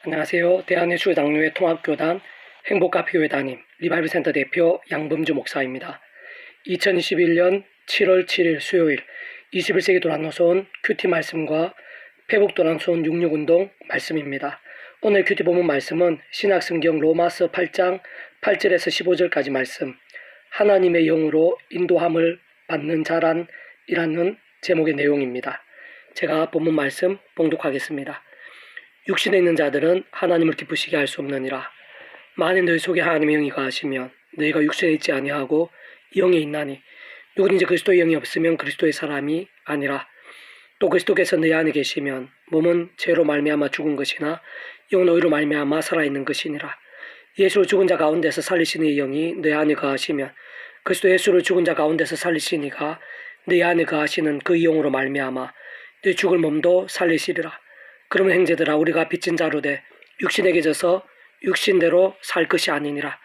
안녕하세요. 대한예수장로회 통합교단 행복카페교회 담임 리바이브센터 대표 양범주 목사입니다. 2021년 7월 7일 수요일 21세기 도란노선 큐티 말씀과 회복 도란노선 66운동 말씀입니다. 오늘 큐티 본문 말씀은 신약성경 로마서 8장 8절에서 15절까지 말씀, 하나님의 영으로 인도함을 받는 자란이라는 제목의 내용입니다. 제가 본문 말씀 봉독하겠습니다. 육신에 있는 자들은 하나님을 기쁘시게 할 수 없느니라. 만일 너희 속에 하나님의 영이 거하시면 너희가 육신에 있지 아니하고 영에 있나니 누구든지 그리스도의 영이 없으면 그리스도의 사람이 아니라. 또 그리스도께서 너희 안에 계시면 몸은 죄로 말미암아 죽은 것이나 영은 의로 말미암아 살아있는 것이니라. 예수를 죽은 자 가운데서 살리신 이의 영이 너희 안에 거하시면 그리스도 예수를 죽은 자 가운데서 살리신 이가 너희 안에 거하시는 그 영으로 말미암아 너희 죽을 몸도 살리시리라. 그러면 형제들아, 우리가 빚진 자로 돼 육신에게 져서 육신대로 살 것이 아니니라.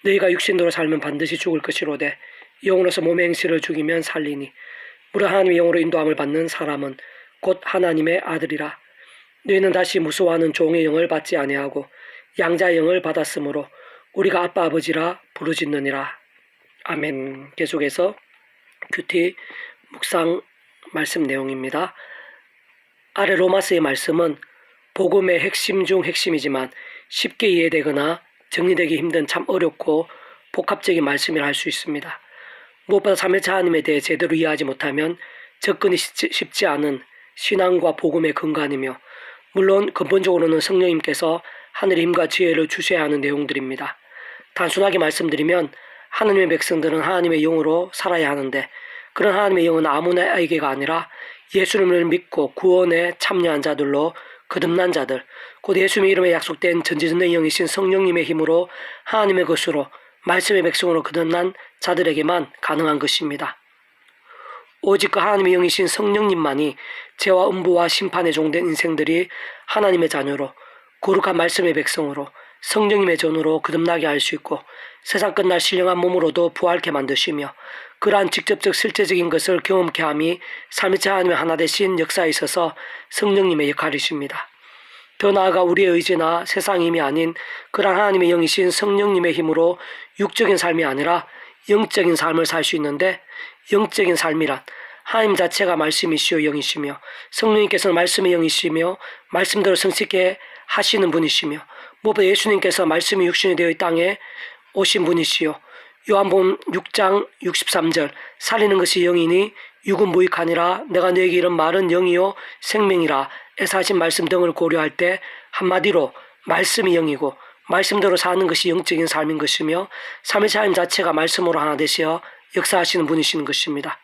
너희가 육신대로 살면 반드시 죽을 것이로되 영으로서 몸의 행실을 죽이면 살리니 무릇 하나님의 영으로 인도함을 받는 사람은 곧 하나님의 아들이라. 너희는 다시 무수하는 종의 영을 받지 아니하고 양자의 영을 받았으므로 우리가 아빠 아버지라 부르짖느니라. 아멘. 계속해서 큐티 묵상 말씀 내용입니다. 아래 로마서의 말씀은 복음의 핵심 중 핵심이지만 쉽게 이해되거나 정리되기 힘든 참 어렵고 복합적인 말씀이라 할 수 있습니다. 무엇보다 삼위일체 하나님에 대해 제대로 이해하지 못하면 접근이 쉽지 않은 신앙과 복음의 근간이며, 물론 근본적으로는 성령님께서 하늘의 힘과 지혜를 주셔야 하는 내용들입니다. 단순하게 말씀드리면 하나님의 백성들은 하나님의 영으로 살아야 하는데, 그런 하나님의 영은 아무나에게가 아니라 예수님을 믿고 구원에 참여한 자들로 거듭난 자들, 곧 예수님의 이름에 약속된 전지전능의 영이신 성령님의 힘으로 하나님의 것으로 말씀의 백성으로 거듭난 자들에게만 가능한 것입니다. 오직 그 하나님의 영이신 성령님만이 죄와 음부와 심판에 종된 인생들이 하나님의 자녀로 거룩한 말씀의 백성으로 성령님의 전으로 거듭나게 할 수 있고, 세상 끝날 신령한 몸으로도 부활케 만드시며, 그러한 직접적 실제적인 것을 경험케 함이 삼위일체 하나님의 하나 되신 역사에 있어서 성령님의 역할이십니다. 더 나아가 우리의 의지나 세상의 힘이 아닌 그러한 하나님의 영이신 성령님의 힘으로 육적인 삶이 아니라 영적인 삶을 살 수 있는데, 영적인 삶이란 하나님 자체가 말씀이시오 영이시며, 성령님께서는 말씀의 영이시며 말씀대로 성취케 하시는 분이시며, 무엇보다 예수님께서 말씀이 육신이 되어 이 땅에 오신 분이시요, 요한복음 6장 63절 살리는 것이 영이니 육은 무익하니라. 내가 너에게 이런 말은 영이요 생명이라 에서 하신 말씀 등을 고려할 때 한마디로 말씀이 영이고 말씀대로 사는 것이 영적인 삶인 것이며, 삼위일체 하나님 자체가 말씀으로 하나 되시어 역사하시는 분이시는 것입니다.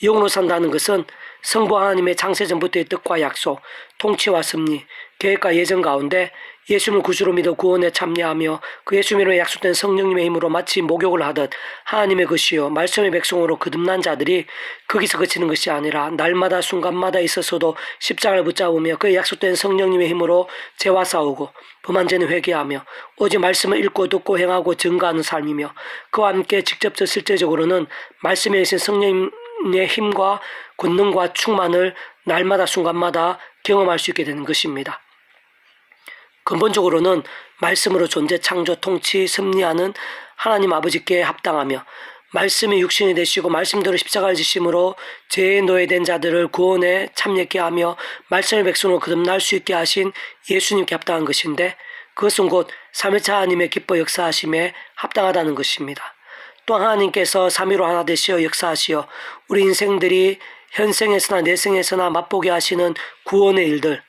영으로 산다는 것은 성부 하나님의 창세전부터의 뜻과 약속, 통치와 섭리, 계획과 예정 가운데 예수님을 구주로 믿어 구원에 참여하며 그 예수님의 약속된 성령님의 힘으로 마치 목욕을 하듯 하나님의 것이요 말씀의 백성으로 거듭난 자들이 거기서 그치는 것이 아니라 날마다 순간마다 있어서도 십자가를 붙잡으며 그의 약속된 성령님의 힘으로 죄와 싸우고 범한 죄는 회개하며 오직 말씀을 읽고 듣고 행하고 증거하는 삶이며, 그와 함께 직접적 실제적으로는 말씀에 계신 성령님의 힘과 권능과 충만을 날마다 순간마다 경험할 수 있게 되는 것입니다. 근본적으로는 말씀으로 존재, 창조, 통치, 섭리하는 하나님 아버지께 합당하며, 말씀이 육신이 되시고 말씀대로 십자가를 지심으로 죄에 노예된 자들을 구원에 참여케 하며 말씀의 백성으로 거듭날 수 있게 하신 예수님께 합당한 것인데, 그것은 곧 삼위일체 하나님의 기뻐 역사하심에 합당하다는 것입니다. 또한 하나님께서 삼위로 하나 되시어 역사하시어 우리 인생들이 현생에서나 내생에서나 맛보게 하시는 구원의 일들,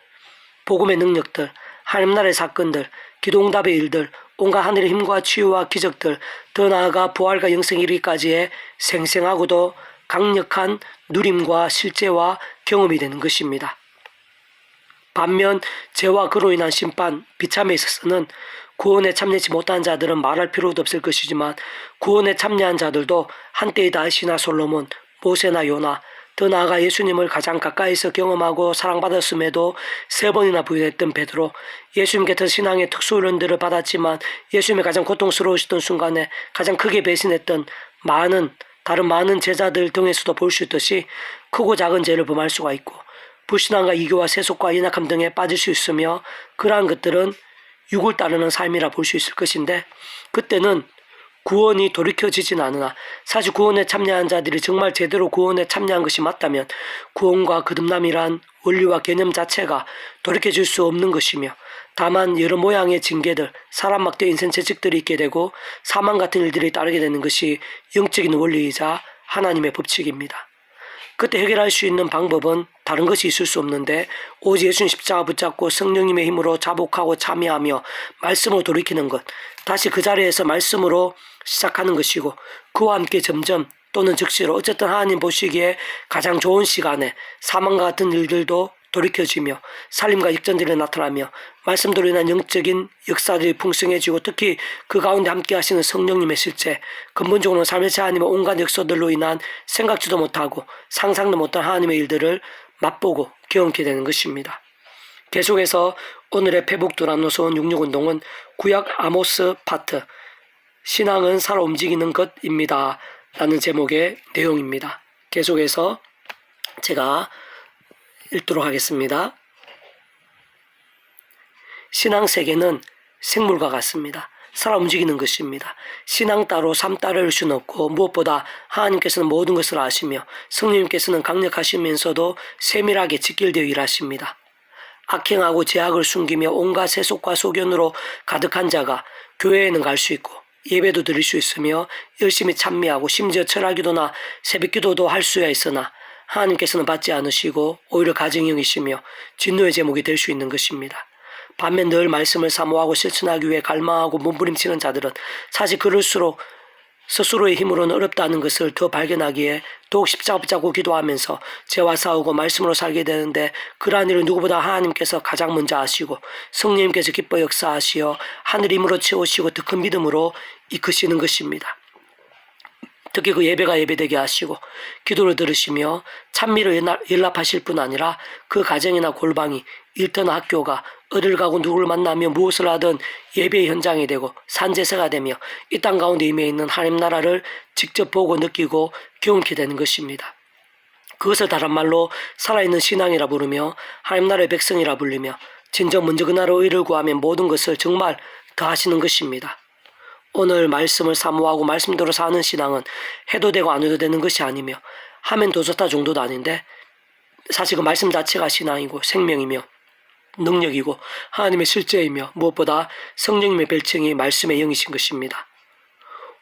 복음의 능력들, 하나님 나라의 사건들, 기도응답의 일들, 온갖 하늘의 힘과 치유와 기적들, 더 나아가 부활과 영생에 이르기까지의 생생하고도 강력한 누림과 실제와 경험이 되는 것입니다. 반면 죄와 그로 인한 심판, 비참에 있어서는 구원에 참여하지 못한 자들은 말할 필요도 없을 것이지만, 구원에 참여한 자들도 한때의 다윗이나 솔로몬, 모세나 요나, 더 나아가 예수님을 가장 가까이서 경험하고 사랑받았음에도 3번이나 부인했던 베드로, 예수님께 더 신앙의 특수훈련들을 받았지만 예수님의 가장 고통스러우셨던 순간에 가장 크게 배신했던 다른 많은 제자들 등에서도 볼 수 있듯이 크고 작은 죄를 범할 수가 있고, 불신앙과 이교와 세속과 연약함 등에 빠질 수 있으며 그러한 것들은 육을 따르는 삶이라 볼 수 있을 것인데 그때는 구원이 돌이켜지진 않으나 사실 구원에 참여한 자들이 정말 제대로 구원에 참여한 것이 맞다면 구원과 거듭남이란 원리와 개념 자체가 돌이켜질 수 없는 것이며 다만 여러 모양의 징계들, 사람 막대 인생 채찍들이 있게 되고 사망 같은 일들이 따르게 되는 것이 영적인 원리이자 하나님의 법칙입니다. 그때 해결할 수 있는 방법은 다른 것이 있을 수 없는데 오직 예수님 십자가 붙잡고 성령님의 힘으로 자복하고 참여하며 말씀으로 돌이키는 것, 다시 그 자리에서 말씀으로 시작하는 것이고 그와 함께 점점 또는 즉시로 어쨌든 하나님 보시기에 가장 좋은 시간에 사망과 같은 일들도 돌이켜지며 살림과 역전들이 나타나며 말씀대로 인한 영적인 역사들이 풍성해지고 특히 그 가운데 함께 하시는 성령님의 실제, 근본적으로는 삶의 하나님의 온갖 역사들로 인한 생각지도 못하고 상상도 못한 하나님의 일들을 맛보고 경험하게 되는 것입니다. 계속해서 오늘의 페북두란노선 66운동은 구약 아모스 파트 신앙은 살아 움직이는 것입니다 라는 제목의 내용입니다. 계속해서 제가 읽도록 하겠습니다. 신앙 세계는 생물과 같습니다. 살아 움직이는 것입니다. 신앙 따로 삶 따를 수는 없고 무엇보다 하나님께서는 모든 것을 아시며 성령님께서는 강력하시면서도 세밀하게 직결되어 일하십니다. 악행하고 죄악을 숨기며 온갖 세속과 소견으로 가득한 자가 교회에는 갈 수 있고 예배도 드릴 수 있으며 열심히 찬미하고 심지어 철학기도나 새벽기도도 할 수야 있으나 하나님께서는 받지 않으시고 오히려 가증형이시며 진노의 제목이 될 수 있는 것입니다. 반면 늘 말씀을 사모하고 실천하기 위해 갈망하고 몸부림치는 자들은 사실 그럴수록 스스로의 힘으로는 어렵다는 것을 더 발견하기에 더욱 십자가 붙잡고 기도하면서 죄와 싸우고 말씀으로 살게 되는데 그러한 일을 누구보다 하나님께서 가장 먼저 아시고 성령님께서 기뻐 역사하시어 하늘 힘으로 채우시고 더 큰 믿음으로 이끄시는 것입니다. 특히 그 예배가 예배되게 하시고 기도를 들으시며 찬미를 연락하실 뿐 아니라 그 가정이나 골방이 일터나 학교가 어딜 가고 누구를 만나며 무엇을 하든 예배의 현장이 되고 산제사가 되며 이 땅 가운데 임해 있는 하나님 나라를 직접 보고 느끼고 경험하게 되는 것입니다. 그것을 다른 말로 살아있는 신앙이라 부르며 하나님 나라의 백성이라 불리며 진정 먼저 그 나라의 의를 구하면 모든 것을 정말 다 하시는 것입니다. 오늘 말씀을 사모하고 말씀대로 사는 신앙은 해도 되고 안 해도 되는 것이 아니며 하면 더 좋다 정도도 아닌데 사실 그 말씀 자체가 신앙이고 생명이며 능력이고 하나님의 실제이며 무엇보다 성령님의 별칭이 말씀의 영이신 것입니다.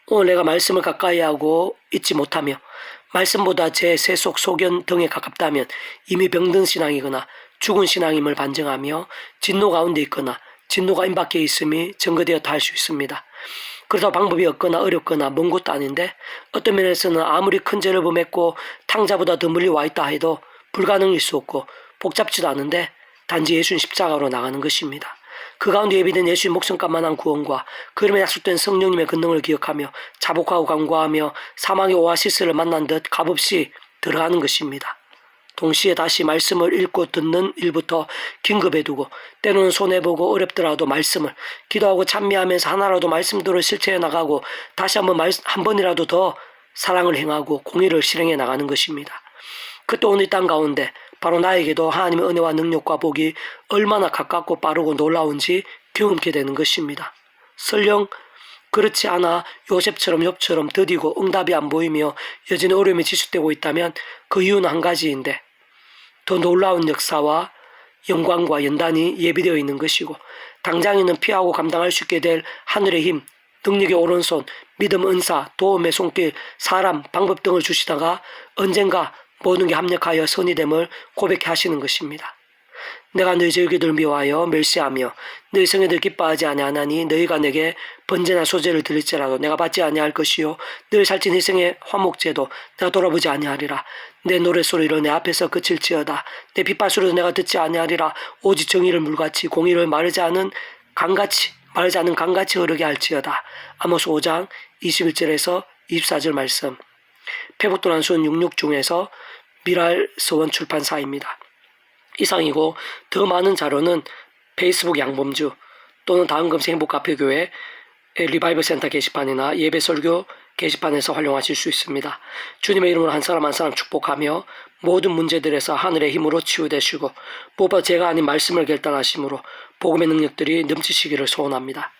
오늘 내가 말씀을 가까이 하고 있지 못하며 말씀보다 제 세속 소견 등에 가깝다면 이미 병든 신앙이거나 죽은 신앙임을 반증하며 진노 가운데 있거나 진노가 임박해 있음이 증거되었다 할 수 있습니다. 그러다 방법이 없거나 어렵거나 먼 것도 아닌데 어떤 면에서는 아무리 큰 죄를 범했고 탕자보다 더 멀리 와 있다 해도 불가능일 수 없고 복잡지도 않은데 단지 예수님 십자가로 나가는 것입니다. 그 가운데 예비된 예수님 목숨값만한 구원과 그름에 약속된 성령님의 권능을 기억하며 자복하고 간구하며 사망의 오아시스를 만난 듯 값없이 들어가는 것입니다. 동시에 다시 말씀을 읽고 듣는 일부터 긴급해두고 때로는 손해보고 어렵더라도 말씀을 기도하고 찬미하면서 하나라도 말씀대로 실천해 나가고 다시 한 번이라도 더 사랑을 행하고 공의를 실행해 나가는 것입니다. 그때 오늘 이 땅 가운데 바로 나에게도 하나님의 은혜와 능력과 복이 얼마나 가깝고 빠르고 놀라운지 경험하게 되는 것입니다. 설령 그렇지 않아 요셉처럼 욥처럼 더디고 응답이 안 보이며 여전히 어려움이 지속되고 있다면 그 이유는 한 가지인데 더 놀라운 역사와 영광과 연단이 예비되어 있는 것이고 당장에는 피하고 감당할 수 있게 될 하늘의 힘, 능력의 오른손, 믿음 은사, 도움의 손길, 사람, 방법 등을 주시다가 언젠가 모든 게 합력하여 선이 됨을 고백해 하시는 것입니다. 내가 너희 절기들 미워하여 멸시하며 너희 성회들 기뻐하지 아니하나니 너희가 내게 번제나 소제를 드릴지라도 내가 받지 아니할 것이요 너희 살찐 희생의 화목제도 내가 돌아보지 아니하리라. 내 노랫소리로 내 앞에서 그칠지어다. 내 빗발소리도 내가 듣지 아니하리라. 오직 정의를 물같이 공의를 마르지 않은 강같이 흐르게 할지어다. 아모스 5장 21절에서 24절 말씀. 페북도란순 66 중에서 미랄서원 출판사입니다. 이상이고 더 많은 자료는 페이스북 양범주 또는 다음금세 행복카페교회 리바이벌 센터 게시판이나 예배설교 게시판에서 활용하실 수 있습니다. 주님의 이름으로 한 사람 한 사람 축복하며 모든 문제들에서 하늘의 힘으로 치유되시고 무엇보다 제가 아닌 말씀을 결단하심으로 복음의 능력들이 넘치시기를 소원합니다.